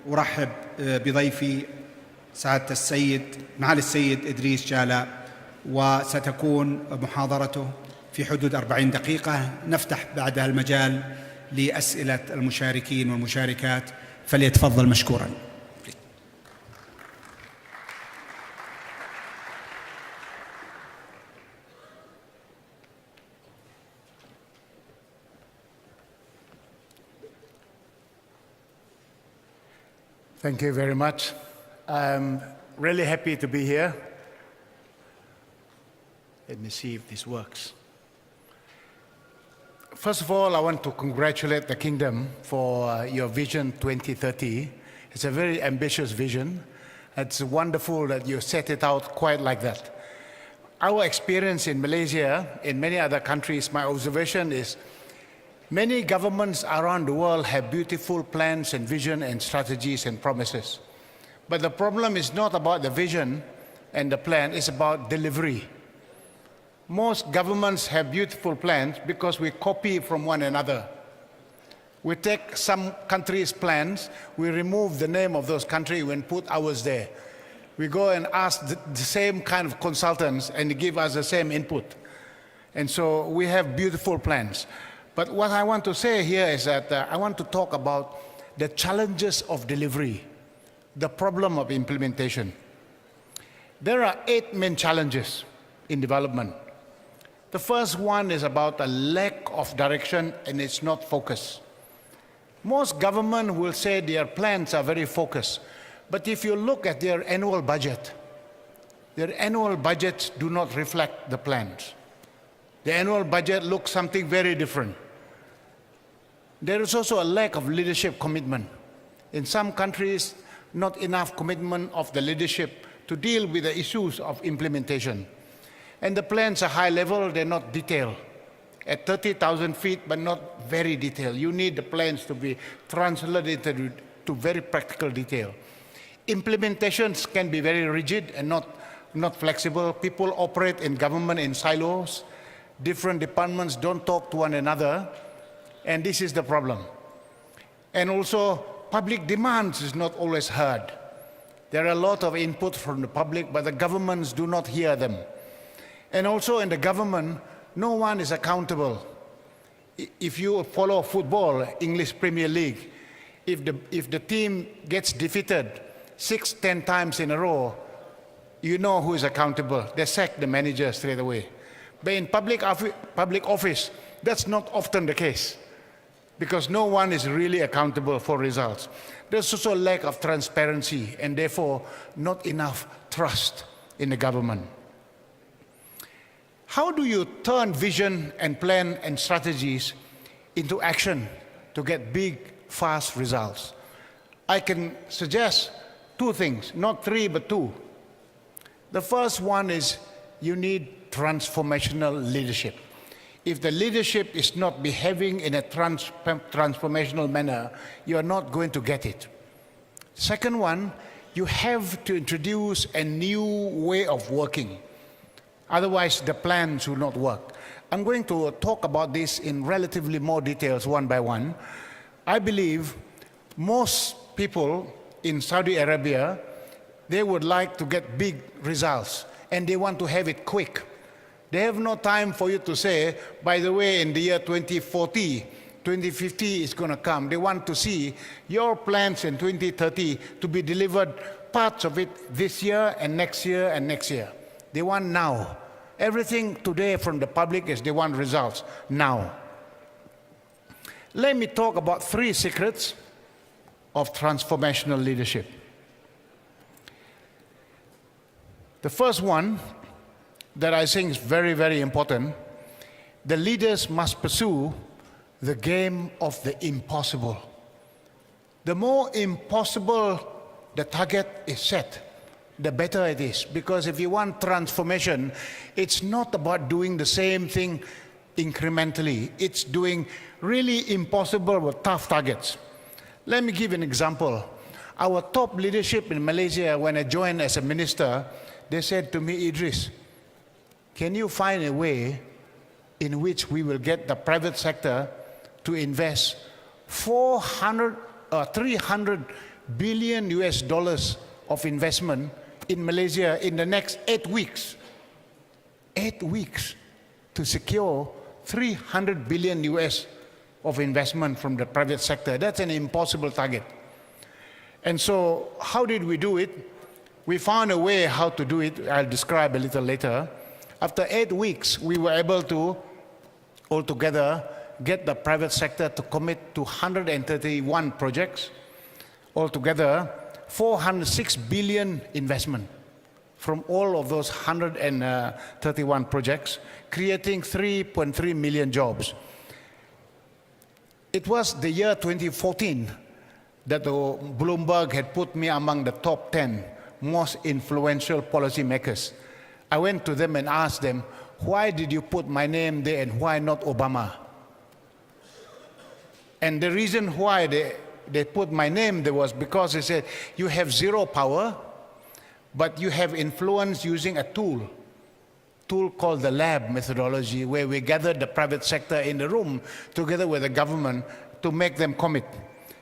أرحب بضيفي سعادة السيد معالي السيد ادريس جالا، وستكون محاضرته في حدود 40 دقيقة. نفتح بعدها المجال لأسئلة المشاركين والمشاركات، فليتفضل مشكورا. Thank you very much. I'm really happy to be here. Let me see if this works. First of all, I want to congratulate the Kingdom for your Vision 2030. It's a very ambitious vision. It's wonderful that you set it out quite like that. Our experience in Malaysia, in many other countries, my observation is many governments around the world have beautiful plans and vision and strategies and promises. But the problem is not about the vision and the plan, it's about delivery. Most governments have beautiful plans because we copy from one another. We take some countries' plans, we remove the name of those countries and put ours there. We go and ask the same kind of consultants and they give us the same input. And so we have beautiful plans. But what I want to say here is that I want to talk about the challenges of delivery, the problem of implementation. There are 8 main challenges in development. The first one is about a lack of direction and it's not focused. Most governments will say their plans are very focused, but if you look at their annual budgets do not reflect the plans. The annual budget looks something very different. There is also a lack of leadership commitment. In some countries, not enough commitment of the leadership to deal with the issues of implementation. And the plans are high level, they're not detailed. At 30,000 feet, but not very detailed. You need the plans to be translated to very practical detail. Implementations can be very rigid and not flexible. People operate in government in silos. Different departments don't talk to one another, and this is the problem. And also, public demands is not always heard. There are a lot of input from the public, but the governments do not hear them. And also in the government, no one is accountable. If you follow football, English Premier League, if the team gets defeated 6-10 times in a row, you know who is accountable. They sack the manager straight away. But in public office, that's not often the case because no one is really accountable for results. There's also a lack of transparency and therefore not enough trust in the government. How do you turn vision and plan and strategies into action to get big, fast results? I can suggest 2 things, not 3, but 2. The first one is you need transformational leadership. If the leadership is not behaving in a transformational manner, you are not going to get it. Second one, you have to introduce a new way of working. Otherwise, the plans will not work. I'm going to talk about this in relatively more details one by one. I believe most people in Saudi Arabia, they would like to get big results and they want to have it quick. They have no time for you to say, by the way, in the year 2040, 2050 is going to come. They want to see your plans in 2030 to be delivered, parts of it this year and next year and next year. They want now. Everything today from the public is they want results now. Let me talk about 3 secrets of transformational leadership. The first one that I think is very, very important, the leaders must pursue the game of the impossible. The more impossible the target is set, the better it is. Because if you want transformation, it's not about doing the same thing incrementally. It's doing really impossible but tough targets. Let me give an example. Our top leadership in Malaysia, when I joined as a minister, they said to me, Idris, can you find a way in which we will get the private sector to invest 300 billion US dollars of investment in Malaysia in the next 8 weeks. 8 weeks to secure 300 billion US of investment from the private sector. That's an impossible target. And so how did we do it? We found a way how to do it. I'll describe a little later. After 8 weeks, we were able to altogether get the private sector to commit to 131 projects. Altogether, 406 billion investment from all of those 131 projects, creating 3.3 million jobs. It was the year 2014 that Bloomberg had put me among the top 10 most influential policymakers. I went to them and asked them, why did you put my name there and why not Obama? And the reason why they put my name there was because they said, you have zero power, but you have influence using a tool called the lab methodology, where we gathered the private sector in the room together with the government to make them commit.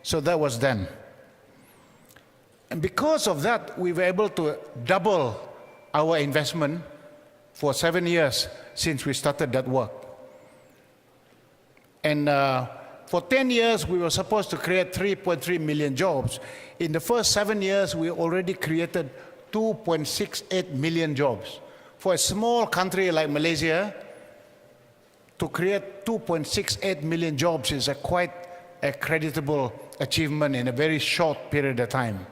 So that was done. And because of that, we were able to double our investment for 7 years since we started that work. And for 10 years, we were supposed to create 3.3 million jobs. In the first 7 years, we already created 2.68 million jobs. For a small country like Malaysia, to create 2.68 million jobs is quite a creditable achievement in a very short period of time,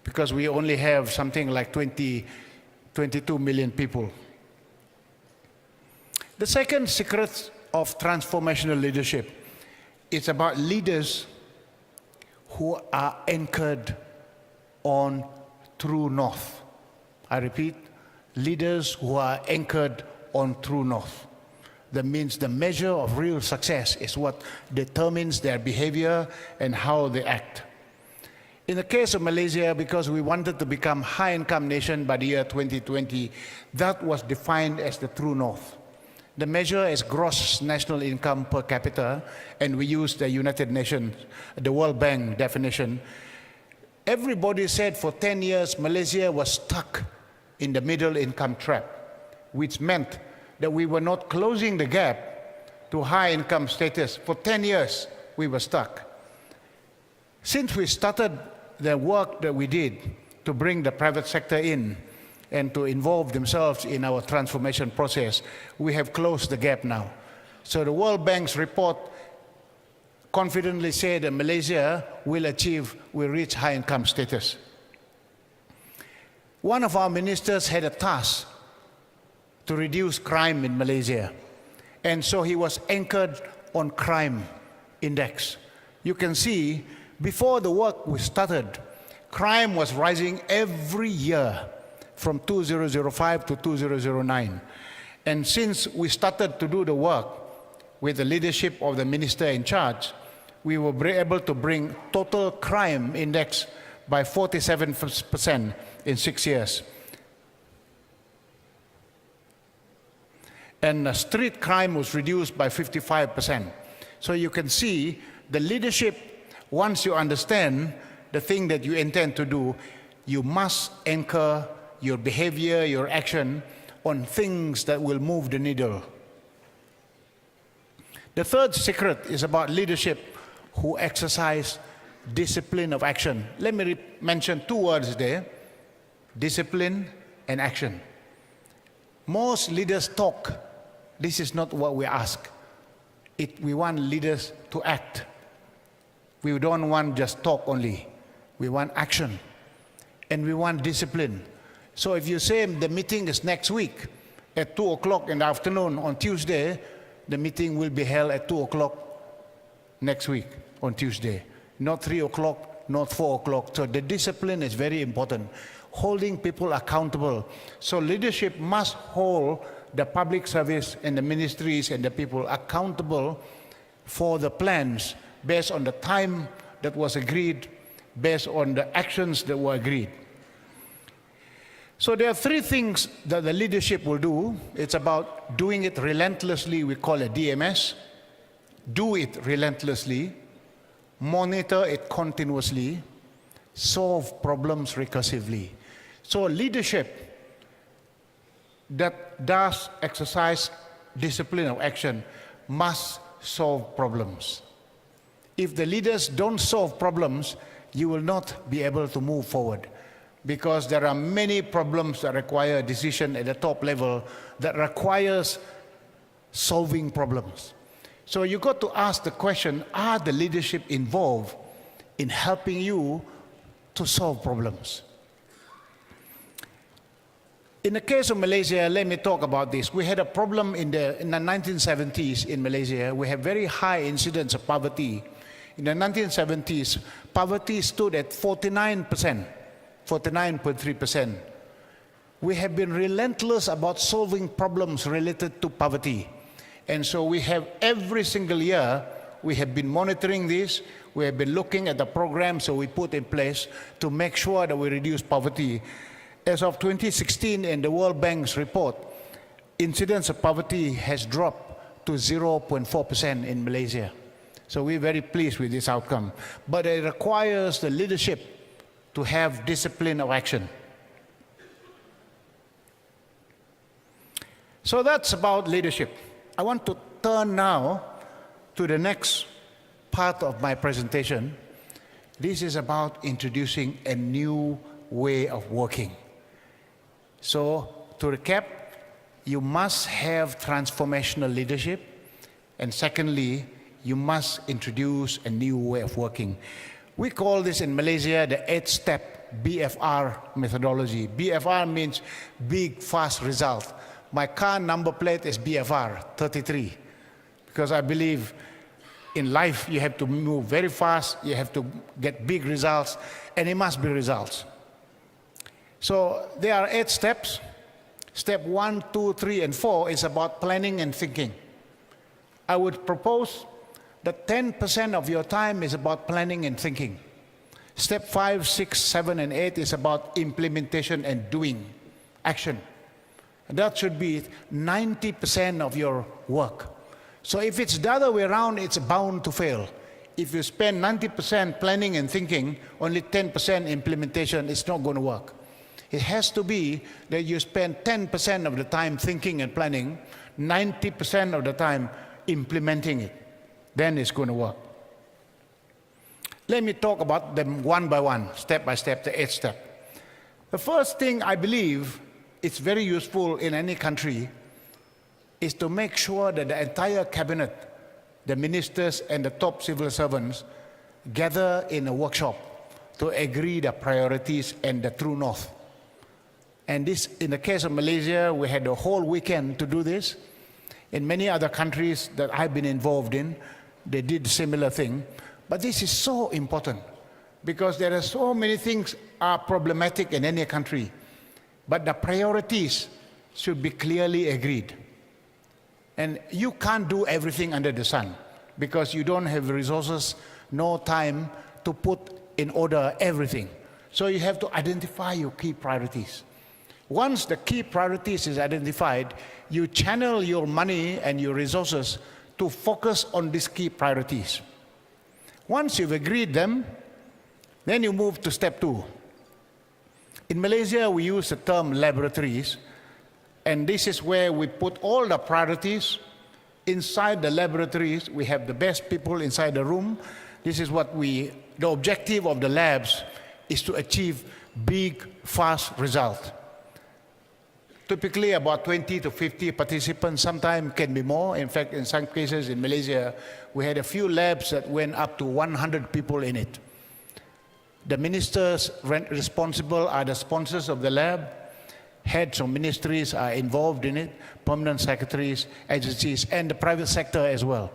because we only have something like 22 million people. The second secret of transformational leadership is about leaders who are anchored on true north. I repeat, leaders who are anchored on true north. That means the measure of real success is what determines their behavior and how they act. In the case of Malaysia, because we wanted to become a high-income nation by the year 2020, that was defined as the true north. The measure is gross national income per capita, and we used the United Nations, the World Bank definition. Everybody said for 10 years, Malaysia was stuck in the middle income trap, which meant that we were not closing the gap to high income status. For 10 years, we were stuck. Since we started the work that we did to bring the private sector in and to involve themselves in our transformation process, we have closed the gap now. So the World Bank's report confidently said that Malaysia will reach high income status. One of our ministers had a task to reduce crime in Malaysia. And so he was anchored on crime index. You can see, before the work was started, crime was rising every year from 2005 to 2009. And since we started to do the work with the leadership of the minister in charge, we were able to bring total crime index by 47% in 6 years. And street crime was reduced by 55%. So you can see the leadership, once you understand the thing that you intend to do, you must anchor your behavior, your action on things that will move the needle. The third secret is about leadership who exercise discipline of action. Let me mention 2 words there: discipline and action. Most leaders talk. This is not what we ask. We want leaders to act. We don't want just talk only. We want action. And we want discipline. So if you say the meeting is next week at 2 o'clock in the afternoon on Tuesday, the meeting will be held at 2 o'clock next week on Tuesday. Not 3 o'clock, not 4 o'clock. So the discipline is very important. Holding people accountable. So leadership must hold the public service and the ministries and the people accountable for the plans based on the time that was agreed, based on the actions that were agreed. So there are 3 things that the leadership will do. It's about doing it relentlessly, we call it DMS. Do it relentlessly, monitor it continuously, solve problems recursively. So leadership that does exercise discipline of action must solve problems. If the leaders don't solve problems, you will not be able to move forward, because there are many problems that require a decision at the top level that requires solving problems. So you got to ask the question, are the leadership involved in helping you to solve problems? In the case of Malaysia, let me talk about this. We had a problem in the 1970s in Malaysia. We have very high incidence of poverty. In the 1970s, poverty stood at 49%, 49.3%. We have been relentless about solving problems related to poverty. And so we have every single year, we have been monitoring this. We have been looking at the programs that we put in place to make sure that we reduce poverty. As of 2016, in the World Bank's report, incidence of poverty has dropped to 0.4% in Malaysia. So we're very pleased with this outcome. But it requires the leadership to have discipline of action. So that's about leadership. I want to turn now to the next part of my presentation. This is about introducing a new way of working. So to recap, you must have transformational leadership, and secondly, you must introduce a new way of working. We call this in Malaysia the 8-step BFR methodology. BFR means big, fast result. My car number plate is BFR 33, because I believe in life you have to move very fast, you have to get big results, and it must be results. So there are 8 steps. Step 1, 2, 3, and 4 is about planning and thinking. I would propose that 10% of your time is about planning and thinking. Step 5, 6, 7, and 8 is about implementation and doing, action. And that should be 90% of your work. So if it's the other way around, it's bound to fail. If you spend 90% planning and thinking, only 10% implementation, it's not going to work. It has to be that you spend 10% of the time thinking and planning, 90% of the time implementing it. Then it's going to work. Let me talk about them one by one, step by step, the 8 step. The first thing I believe it's very useful in any country is to make sure that the entire cabinet, the ministers and the top civil servants gather in a workshop to agree the priorities and the true north. And this, in the case of Malaysia, we had a whole weekend to do this. In many other countries that I've been involved in, they did a similar thing. But this is so important because there are so many things are problematic in any country. But the priorities should be clearly agreed. And you can't do everything under the sun because you don't have resources, no time to put in order everything. So you have to identify your key priorities. Once the key priorities is identified, you channel your money and your resources to focus on these key priorities. Once you've agreed them, then you move to step 2. In Malaysia, we use the term laboratories, and this is where we put all the priorities inside the laboratories. We have the best people inside the room. This is what the objective of the labs is to achieve big, fast results. Typically about 20 to 50 participants, sometimes can be more. In fact, in some cases in Malaysia, we had a few labs that went up to 100 people in it. The ministers responsible are the sponsors of the lab. Heads of ministries are involved in it, permanent secretaries, agencies, and the private sector as well.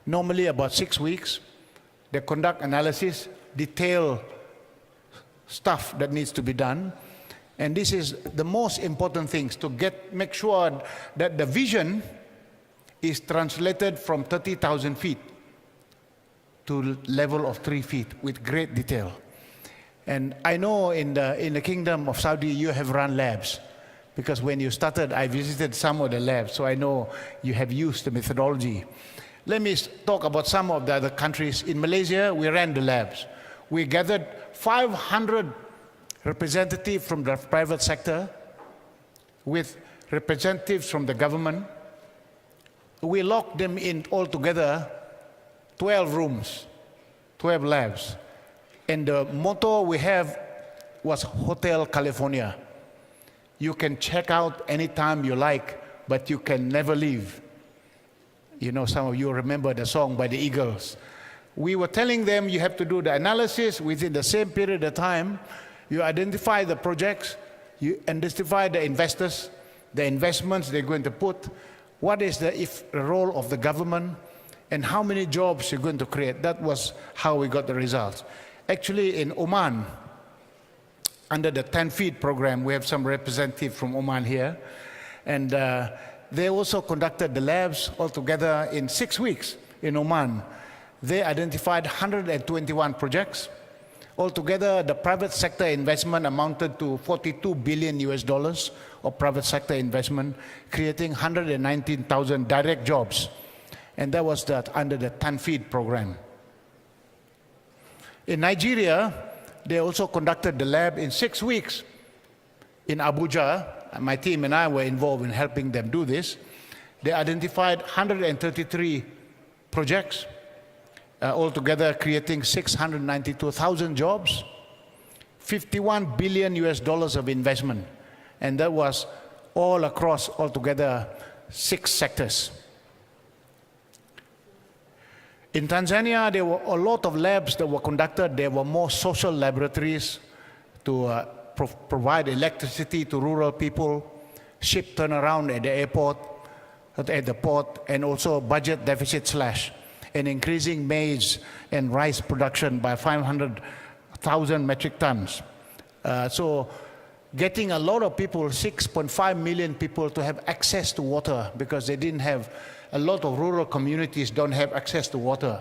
Normally about 6 weeks, they conduct analysis, detail stuff that needs to be done. And this is the most important things to make sure that the vision is translated from 30,000 feet to level of 3 feet with great detail. And I know in the Kingdom of Saudi you have run labs, because when you started I visited some of the labs, so I know you have used the methodology. Let me talk about some of the other countries. In Malaysia we ran the labs. We gathered 500 representatives from the private sector with representatives from the government. We locked them in all together, 12 rooms, 12 labs. And the motto we have was Hotel California. You can check out anytime you like, but you can never leave. You know, some of you remember the song by the Eagles. We were telling them you have to do the analysis within the same period of time. You identify the projects, you identify the investors, the investments they're going to put, what is the role of the government, and how many jobs you're going to create. That was how we got the results. Actually, in Oman, under the 10 feet program, we have some representatives from Oman here, and they also conducted the labs altogether in 6 weeks in Oman. They identified 121 projects. Altogether, the private sector investment amounted to $42 billion of private sector investment, creating 119,000 direct jobs. And that was under the 10 feet program. In Nigeria, they also conducted the lab in 6 weeks in Abuja. My team and I were involved in helping them do this. They identified 133 projects, altogether creating 692,000 jobs, $51 billion of investment, and that was all across altogether 6 sectors. In Tanzania, there were a lot of labs that were conducted. There were more social laboratories to provide electricity to rural people, ship turnaround at the airport, at the port, and also budget deficit slash, and increasing maize and rice production by 500,000 metric tons. So getting a lot of people, 6.5 million people, to have access to water, because they didn't have, a lot of rural communities don't have access to water.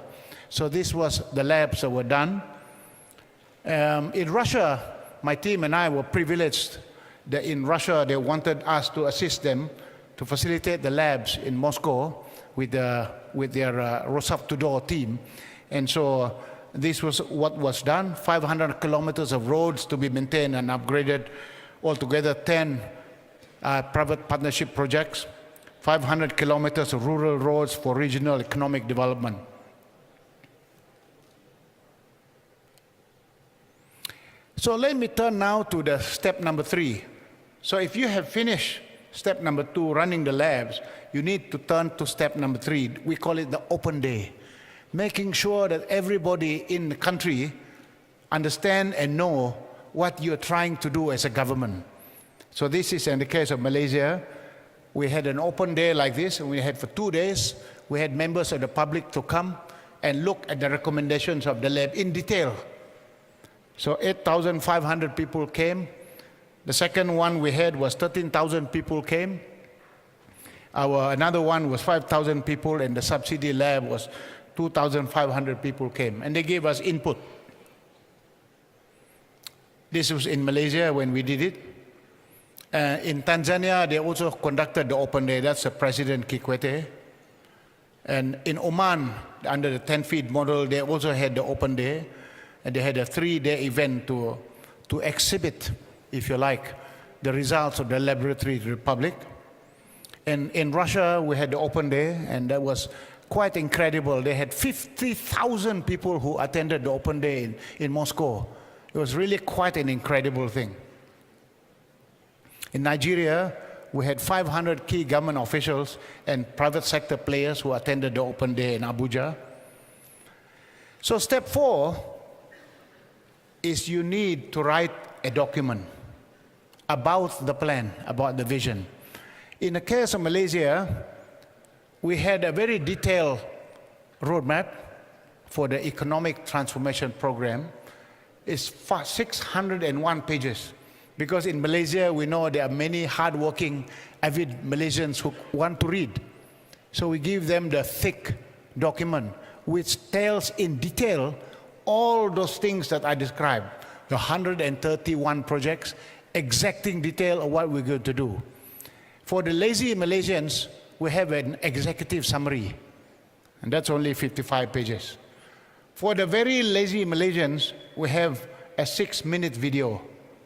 So this was the labs that were done. In Russia, my team and I were privileged that in Russia they wanted us to assist them to facilitate the labs in Moscow with their Rosavtodor team. And so this was what was done, 500 kilometers of roads to be maintained and upgraded, altogether 10 private partnership projects, 500 kilometers of rural roads for regional economic development. So let me turn now to the step number 3. So if you have finished step number 2, running the labs, you need to turn to step number 3. We call it the open day, making sure that everybody in the country understand and know what you're trying to do as a government. So this is in the case of Malaysia. We had an open day like this, and we had for 2 days, we had members of the public to come and look at the recommendations of the lab in detail. So 8,500 people came. The second one we had was 13,000 people came. Another one was 5,000 people, and the subsidy lab was 2,500 people came, and they gave us input. This was in Malaysia when we did it. In Tanzania, they also conducted the open day. That's the President Kikwete. And in Oman, under the 10 feet model, they also had the open day. And they had a 3-day event to exhibit, if you like, the results of the laboratory to the public. And in Russia, we had the open day, and that was quite incredible. They had 50,000 people who attended the open day in Moscow. It was really quite an incredible thing. In Nigeria, we had 500 key government officials and private sector players who attended the open day in Abuja. So step 4 is you need to write a document about the plan, about the vision. In the case of Malaysia, we had a very detailed roadmap for the economic transformation program. It's 601 pages. Because in Malaysia, we know there are many hardworking, avid Malaysians who want to read. So we give them the thick document, which tells in detail all those things that I described, the 131 projects, exacting detail of what we're going to do. For the lazy Malaysians, we have an executive summary, and that's only 55 pages. For the very lazy Malaysians, we have a 6-minute video.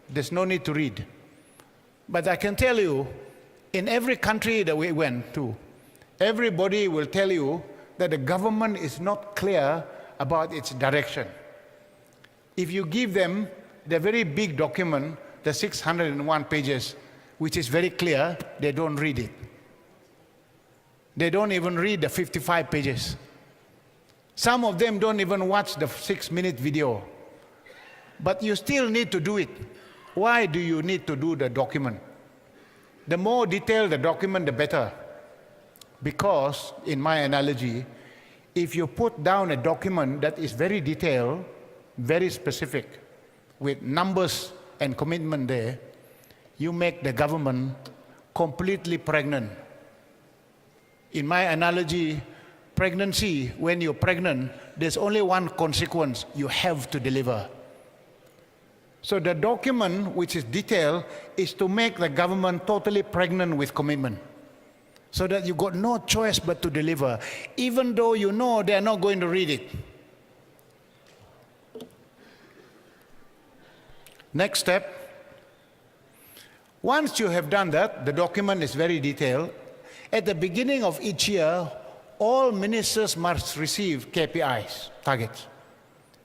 There's no need to read. But I can tell you, in every country that we went to, everybody will tell you that the government is not clear about its direction. If you give them the very big document, the 601 pages, which is very clear, they don't read it. They don't even read the 55 pages. Some of them don't even watch the 6-minute video. But you still need to do it. Why do you need to do the document? The more detailed the document, the better. Because, in my analogy, if you put down a document that is very detailed, very specific, with numbers and commitment there, you make the government completely pregnant. In my analogy, pregnancy, when you're pregnant, there's only one consequence: you have to deliver. So the document, which is detailed, is to make the government totally pregnant with commitment, so that you got no choice but to deliver, even though you know they're not going to read it. Next step. Once you have done that, the document is very detailed. At the beginning of each year, all ministers must receive KPIs, targets,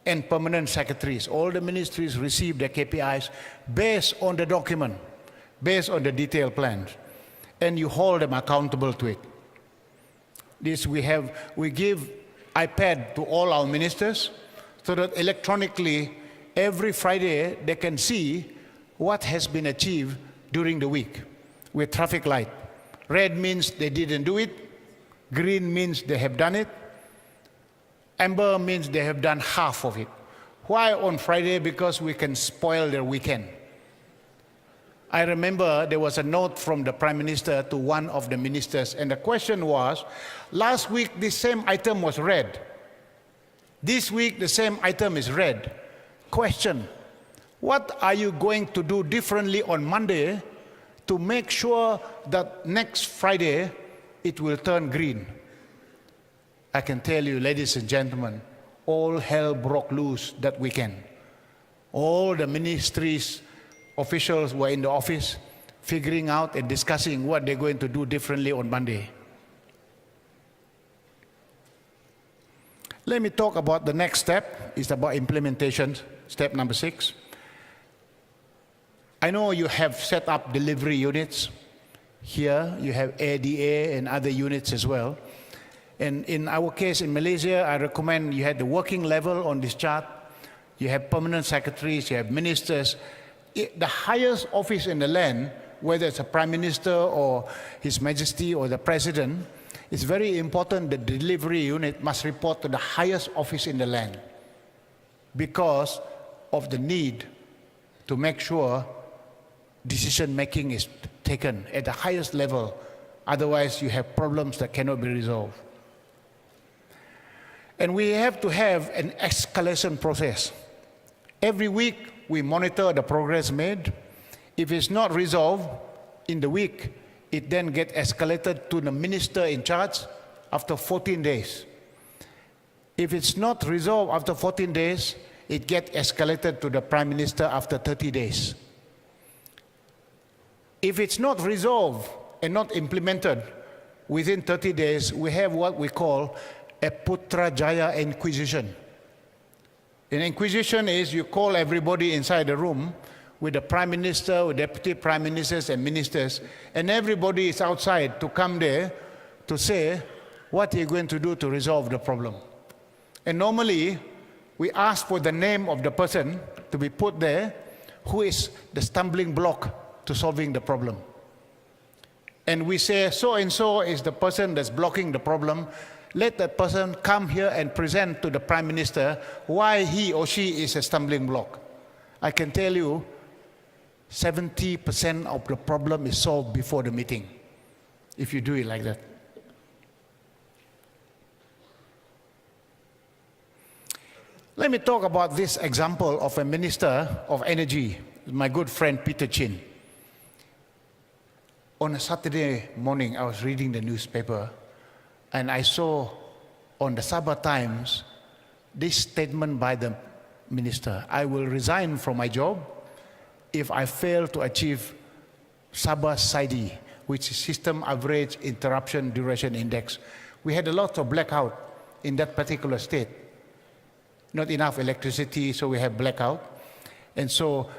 and permanent secretaries. All the ministries receive their KPIs based on the document, based on the detailed plans, and you hold them accountable to it. This we give iPad to all our ministers so that electronically every Friday they can see what has been achieved during the week with traffic light. Red means they didn't do it. Green means they have done it. Amber means they have done half of it. Why on Friday? Because we can spoil their weekend. I remember there was a note from the Prime Minister to one of the ministers, and the question was, last week this same item was red. This week the same item is red. Question: what are you going to do differently on Monday to make sure that next Friday it will turn green? I can tell you, ladies and gentlemen, all hell broke loose that weekend. All the ministries, officials were in the office figuring out and discussing what they're going to do differently on Monday. Let me talk about the next step. It's about implementation, step number 6. I know you have set up delivery units. Here you have ADA and other units as well. And in our case in Malaysia, I recommend you have the working level on this chart. You have permanent secretaries, you have ministers. The highest office in the land, whether it's a prime minister or His Majesty or the president, it's very important that the delivery unit must report to the highest office in the land because of the need to make sure decision making is taken at the highest level. Otherwise, you have problems that cannot be resolved. And we have to have an escalation process. Every week, we monitor the progress made. If it's not resolved in the week, it then gets escalated to the minister in charge after 14 days. If it's not resolved after 14 days, it gets escalated to the Prime Minister after 30 days. If it's not resolved and not implemented within 30 days, we have what we call a Putrajaya Inquisition. An inquisition is you call everybody inside the room with the Prime Minister, with Deputy Prime Ministers and Ministers, and everybody is outside to come there to say what you're going to do to resolve the problem. And normally, we ask for the name of the person to be put there who is the stumbling block to solving the problem. And we say, so-and-so is the person that's blocking the problem. Let that person come here and present to the Prime Minister why he or she is a stumbling block. I can tell you, 70% of the problem is solved before the meeting, if you do it like that. Let me talk about this example of a Minister of Energy, my good friend Peter Chin. On a Saturday morning, I was reading the newspaper, and I saw on the Sabah Times this statement by the minister: I will resign from my job if I fail to achieve Sabah SIDI, which is System Average Interruption Duration Index. We had a lot of blackout in that particular state. Not enough electricity, so we have blackout. And so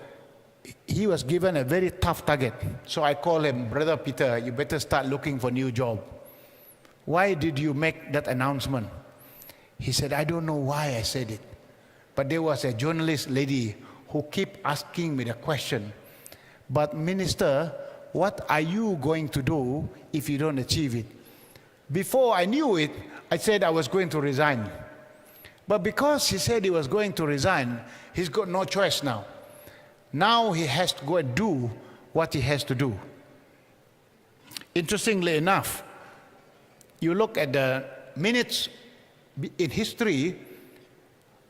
he was given a very tough target. So I called him, Brother Peter, you better start looking for a new job. Why did you make that announcement? He said, I don't know why I said it. But there was a journalist lady who kept asking me the question, but Minister, what are you going to do if you don't achieve it? Before I knew it, I said I was going to resign. But because he said he was going to resign, he's got no choice now. Now he has to go and do what he has to do. Interestingly enough, you look at the minutes in history,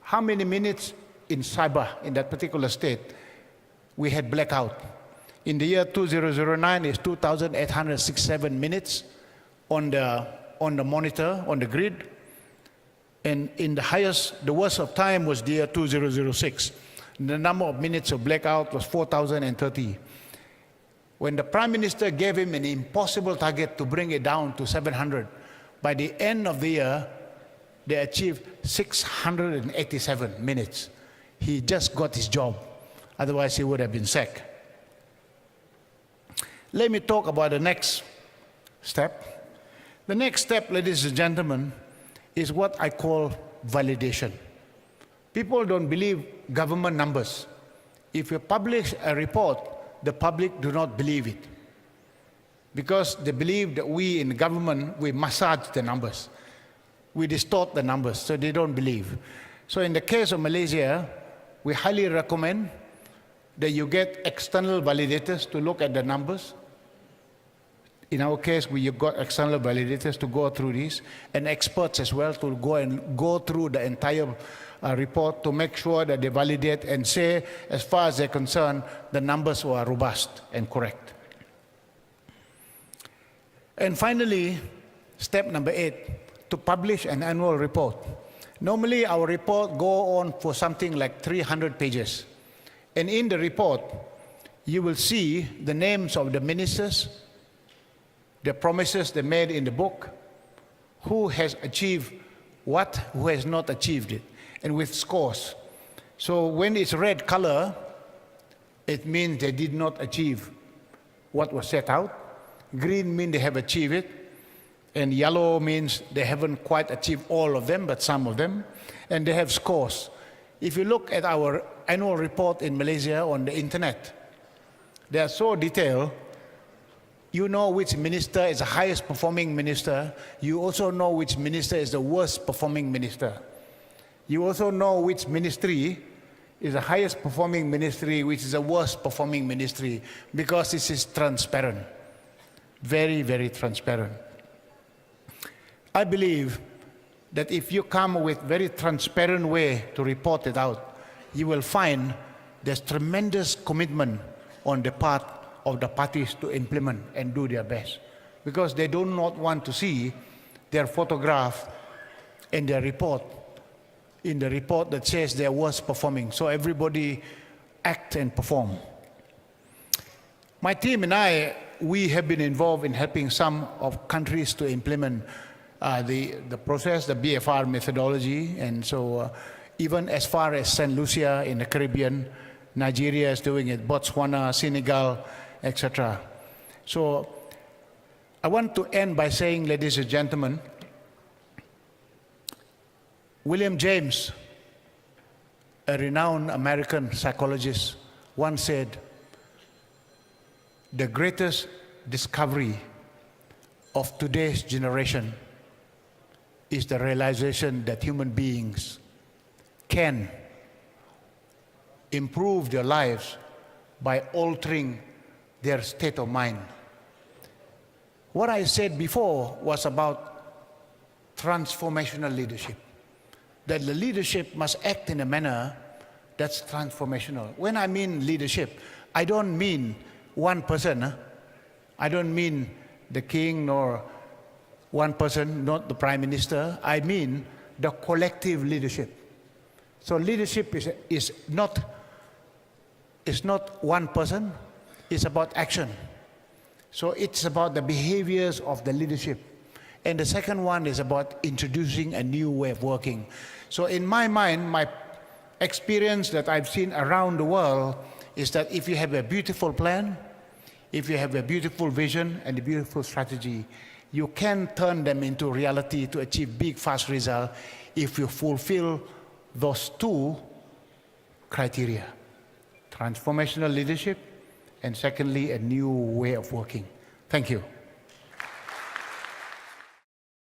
how many minutes in Sabah, in that particular state, we had blackout. In the year 2009, it's 2,867 minutes on the monitor, on the grid. And in the worst of time was the year 2006. The number of minutes of blackout was 4,030. When the Prime Minister gave him an impossible target to bring it down to 700, by the end of the year, they achieved 687 minutes. He just got his job. Otherwise, he would have been sacked. Let me talk about the next step. The next step, ladies and gentlemen, is what I call validation. People don't believe government numbers. If you publish a report, the public do not believe it, because they believe that we in government, we massage the numbers. We distort the numbers, so they don't believe. So in the case of Malaysia, we highly recommend that you get external validators to look at the numbers. In our case, we got external validators to go through this, and experts as well to go through the entire report to make sure that they validate and say, as far as they're concerned, the numbers were robust and correct. And finally, step number 8, to publish an annual report. Normally, our report go on for something like 300 pages. And in the report, you will see the names of the ministers, the promises they made in the book, who has achieved what, who has not achieved it, and with scores. So when it's red color, it means they did not achieve what was set out. Green means they have achieved it. And yellow means they haven't quite achieved all of them, but some of them. And they have scores. If you look at our annual report in Malaysia on the internet, they are so detailed. You know which minister is the highest performing minister. You also know which minister is the worst performing minister. You also know which ministry is the highest performing ministry, which is the worst performing ministry, because this is transparent. Very, very transparent. I believe that if you come with very transparent way to report it out, you will find there's tremendous commitment on the part of the parties to implement and do their best, because they do not want to see their photograph in their report, in the report that says they're worst performing. So everybody act and perform. My team and I, we have been involved in helping some of countries to implement the process, the BFR methodology, and so even as far as St. Lucia in the Caribbean, Nigeria is doing it, Botswana, Senegal, etc. So I want to end by saying, ladies and gentlemen, William James, a renowned American psychologist, once said, the greatest discovery of today's generation is the realization that human beings can improve their lives by altering their state of mind. What I said before was about transformational leadership, that the leadership must act in a manner that's transformational. When I mean leadership, I don't mean one person. I don't mean the king nor one person, not the prime minister. I mean the collective leadership. So leadership is not one person, it's about action. So it's about the behaviors of the leadership. And the second one is about introducing a new way of working. So in my mind, my experience that I've seen around the world is that if you have a beautiful plan, if you have a beautiful vision and a beautiful strategy, you can turn them into reality to achieve big, fast results if you fulfill those two criteria: transformational leadership, and secondly, a new way of working. Thank you.